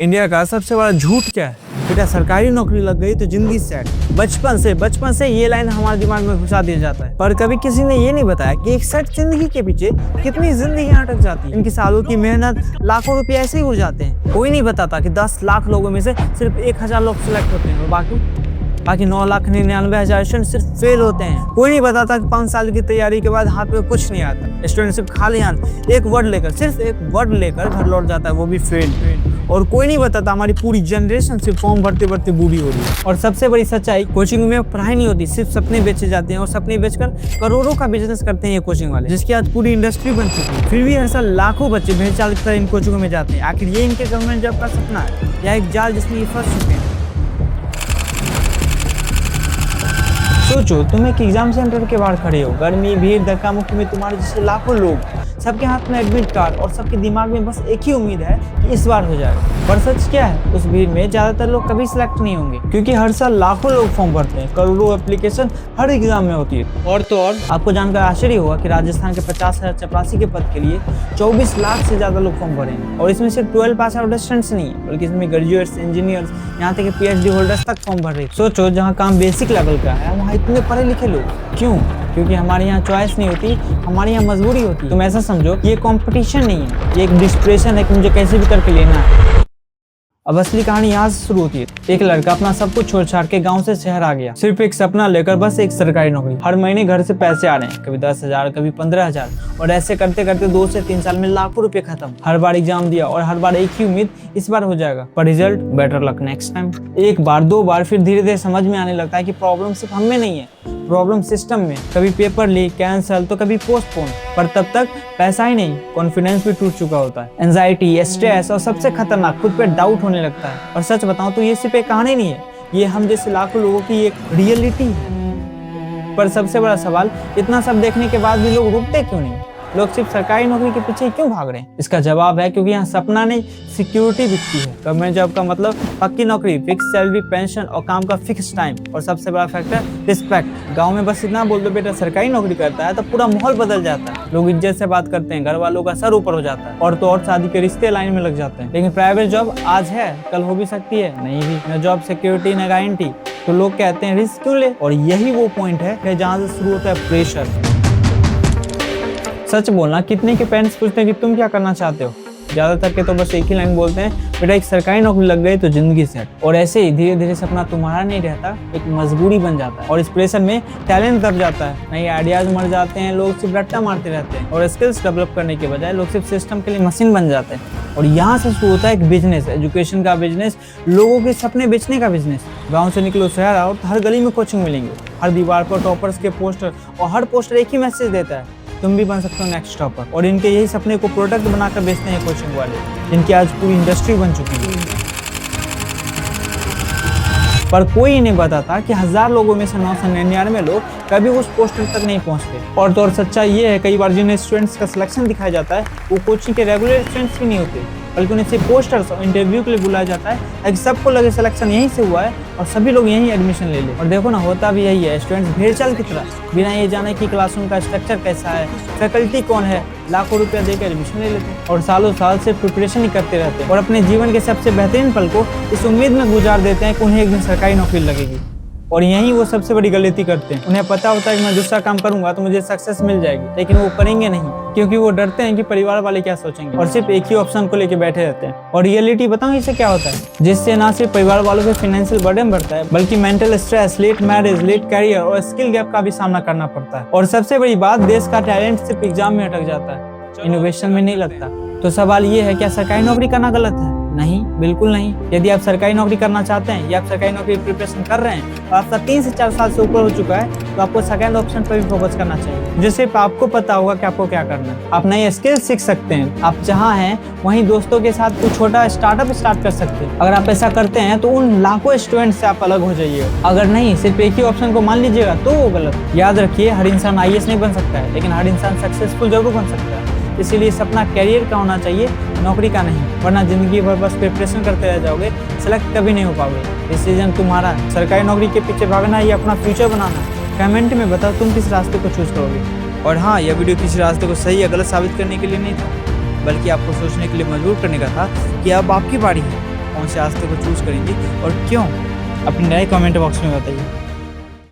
India का सबसे बड़ा झूठ क्या है? बेटा सरकारी नौकरी लग गई तो जिंदगी सेट। बचपन से ये लाइन हमारे दिमाग में घुसा दिया जाता है, पर कभी किसी ने ये नहीं बताया कि एक सेट जिंदगी के पीछे कितनी जिंदगियां अटक जाती हैं। इनकी सालों की मेहनत, लाखों रुपए ऐसे ही हो जाते हैं। कोई नहीं बताता कि 10 लाख लोगों में से सिर्फ 1000 लोग सिलेक्ट होते हैं और बाकी 9,99,000 स्टूडेंट सिर्फ फेल होते हैं। कोई नहीं बताता कि 5 साल की तैयारी के बाद हाथ में कुछ नहीं आता। स्टूडेंट सिर्फ खाली हाथ एक वर्ड लेकर घर लौट जाता है, वो भी फेल। और कोई नहीं बताता हमारी पूरी जनरेशन सिर्फ फॉर्म भरते भरते बूढ़ी हो रही है। और सबसे बड़ी सच्चाई, कोचिंग में पढ़ाई नहीं होती, सिर्फ सपने बेचे जाते हैं और सपने बेचकर करोड़ों का बिजनेस करते हैं ये कोचिंग वाले, जिसकी आज पूरी इंडस्ट्री बन चुकी है। फिर भी हर साल लाखों बच्चे भेड़चाल की तरह इन कोचिंगों में जाते हैं। आखिर ये इनके गवर्नमेंट जॉब का सपना है या एक जाल जिसमें ये फंस चुके हैं? सोचो, तुम एक एग्जाम सेंटर के बाहर खड़े हो, गर्मी, भीड़, धक्का मुक्की में तुम्हारे जैसे लाखों लोग, सबके हाथ में एडमिट कार्ड और सबके दिमाग में बस एक ही उम्मीद है कि इस बार हो जाए। पर सच क्या है, उस भीड़ में ज्यादातर लोग कभी सिलेक्ट नहीं होंगे, क्योंकि हर साल लाखों लोग फॉर्म भरते हैं, करोड़ों एप्लीकेशन हर एग्जाम में होती है। और तो और आपको जानकर आश्चर्य होगा कि राजस्थान के 50,000 चपरासी के पद के लिए 24 लाख से ज्यादा लोग फॉर्म भरेंगे। और इसमें सिर्फ 12 पास आउट स्टूडेंट्स नहीं है, बल्कि इसमें ग्रेजुएट्स, इंजीनियर्स, यहाँ तक PhD होल्डर्स तक फॉर्म भर रहे हैं। सोचो, जहाँ काम बेसिक लेवल का है वहाँ इतने पढ़े लिखे लोग क्यों? क्योंकि हमारे यहाँ चॉइस नहीं होती, हमारे यहाँ मजबूरी होती। तुम ऐसा समझो कि ये कंपटीशन नहीं है, ये एक डिस्प्रेशन है कि मुझे कैसे भी करके लेना है। अब असली कहानी यहाँ से शुरू होती है। एक लड़का अपना सब कुछ छोड़ छाड़ के गांव से शहर आ गया, सिर्फ एक सपना लेकर, बस एक सरकारी नौकरी। हर महीने घर से पैसे आ रहे हैं, कभी 10,000, कभी 15,000, और ऐसे करते करते 2 से 3 साल में लाखों रुपए खत्म। हर बार एग्जाम दिया और हर बार एक ही उम्मीद, इस बार हो जाएगा, पर result better luck next time. एक बार, 2 बार, फिर धीरे धीरे समझ में आने लगता है कि प्रॉब्लम सिर्फ हम में नहीं है, प्रॉब्लम सिस्टम में। कभी पेपर लीक, कैंसल, तो कभी पोस्टपोन। पर तब तक पैसा ही नहीं, कॉन्फिडेंस भी टूट चुका होता है। एंजाइटी, स्ट्रेस और सबसे खतरनाक, खुद पे डाउट होने लगता है। और सच बताऊं तो ये सिर्फ एक कहानी नहीं है, ये हम जैसे लाखों लोगों की एक रियलिटी है। पर सबसे बड़ा सवाल, इतना सब देखने के बाद भी लोग रुकते क्यों नहीं? लोग सिर्फ सरकारी नौकरी के पीछे क्यों भाग रहे हैं? इसका जवाब है क्योंकि यहाँ सपना नहीं, सिक्योरिटी बिकती है। गवर्नमेंट जॉब का मतलब पक्की नौकरी, फिक्स सैलरी, पेंशन और काम का फिक्स टाइम। और सबसे बड़ा फैक्टर, रिस्पेक्ट। गांव में बस इतना बोल दो बेटा सरकारी नौकरी करता है तो पूरा माहौल बदल जाता है। लोग इज्जत से बात करते हैं, घर वालों का सर ऊपर हो जाता है, और तो और शादी के रिश्ते लाइन में लग जाते हैं। लेकिन प्राइवेट जॉब आज है, कल हो भी सकती है, नहीं भी। न जॉब सिक्योरिटी, न गारंटी, तो लोग कहते हैं रिस्क क्यों ले? और यही वो पॉइंट है जहाँ से शुरू होता है प्रेशर। सच बोलना, कितने के पेरेंट्स पूछते हैं कि तुम क्या करना चाहते हो? ज्यादातर के तो बस एक ही लाइन बोलते हैं, बेटा एक सरकारी नौकरी लग गई तो जिंदगी सेट। और ऐसे ही धीरे धीरे सपना तुम्हारा नहीं रहता, एक मजबूरी बन जाता है। और इस प्रेशर में टैलेंट दब जाता है, नए आइडियाज मर जाते हैं, लोग सिर्फ रट्टा मारते रहते हैं। और स्किल्स डेवलप करने के बजाय लोग सिर्फ सिस्टम के लिए मशीन बन जाते हैं। और यहाँ से शुरू होता है एक बिजनेस, एजुकेशन का बिजनेस, लोगों के सपने बेचने का बिजनेस। गाँव से निकलो, शहर आओ तो हर गली में कोचिंग मिलेंगे, हर दीवार पर टॉपर्स के पोस्टर, और हर पोस्टर एक ही मैसेज देता है, तुम भी बन सकते हो नेक्स्ट टॉपर। और इनके यही सपने को प्रोडक्ट बनाकर बेचते हैं कोचिंग वाले, जिनकी आज पूरी इंडस्ट्री बन चुकी है। पर कोई नहीं बताता कि 1000 लोगों में से 999 लोग कभी उस पोस्टर तक नहीं पहुंचते। और तो और सच्चाई ये है, कई बार जिन स्टूडेंट्स का सिलेक्शन दिखाया जाता है वो कोचिंग के रेगुलर स्टूडेंट्स भी नहीं होते, बल्कि उन्हें सिर्फ पोस्टर्स और इंटरव्यू के लिए बुलाया जाता है ताकि सबको लगे सिलेक्शन यहीं से हुआ है और सभी लोग यहीं एडमिशन ले लें। और देखो ना, होता भी यही है, स्टूडेंट्स भेड़चाल की तरह, बिना ये जाने कि क्लासरूम का स्ट्रक्चर कैसा है, फैकल्टी कौन है, लाखों रुपया देकर एडमिशन ले लेते हैं और सालों साल से प्रिपरेशन ही करते रहते हैं। और अपने जीवन के सबसे बेहतरीन पल को इस उम्मीद में गुजार देते हैं कि उन्हें एक दिन सरकारी नौकरी लगेगी। और यही वो सबसे बड़ी गलती करते हैं। उन्हें पता होता है कि मैं दूसरा काम करूंगा तो मुझे सक्सेस मिल जाएगी, लेकिन वो करेंगे नहीं, क्योंकि वो डरते हैं कि परिवार वाले क्या सोचेंगे, और सिर्फ एक ही ऑप्शन को लेके बैठे रहते हैं। और रियलिटी बताऊं इससे क्या होता है, जिससे ना सिर्फ परिवार वालों पे फाइनेंशियल बर्डन बढ़ता है, बल्कि mental stress, late marriage, late career और स्किल गैप का भी सामना करना पड़ता है। और सबसे बड़ी बात, देश का टैलेंट सिर्फ एग्जाम में अटक जाता है, इनोवेशन में नहीं लगता। तो सवाल ये है, क्या सरकारी नौकरी करना गलत है? नहीं, बिल्कुल नहीं। यदि आप सरकारी नौकरी करना चाहते हैं या आप सरकारी नौकरी प्रिपरेशन कर रहे हैं और आपका 3 से 4 साल से ऊपर हो चुका है, तो आपको सेकंड ऑप्शन पर भी फोकस करना चाहिए, जिससे आपको पता होगा कि आपको क्या करना है। आप नए स्किल सीख सकते हैं, आप जहाँ हैं वहीं दोस्तों के साथ कुछ छोटा स्टार्टअप स्टार्ट कर सकते हैं। अगर आप ऐसा करते हैं तो उन लाखों स्टूडेंट से आप अलग हो जाइएगा। अगर नहीं, सिर्फ एक ही ऑप्शन को मान लीजिएगा तो वो गलत। याद रखिए, हर इंसान IAS नहीं बन सकता है, लेकिन हर इंसान सक्सेसफुल जरूर बन सकता है। इसीलिए सपना कैरियर का होना चाहिए, नौकरी का नहीं, वरना जिंदगी भर बस प्रिपरेशन करते रह जाओगे, सेलेक्ट कभी नहीं हो पाओगे। डिसीजन तुम्हारा है, सरकारी नौकरी के पीछे भागना या अपना फ्यूचर बनाना। कमेंट में बताओ तुम किस रास्ते को चूज करोगे। और हाँ, यह वीडियो किसी रास्ते को सही या गलत साबित करने के लिए नहीं था, बल्कि आपको सोचने के लिए मजबूर करने का था कि अब आपकी बारी है। कौन से रास्ते को चूज़ करेंगे और क्यों? अपनी राय कमेंट बॉक्स में बताइए।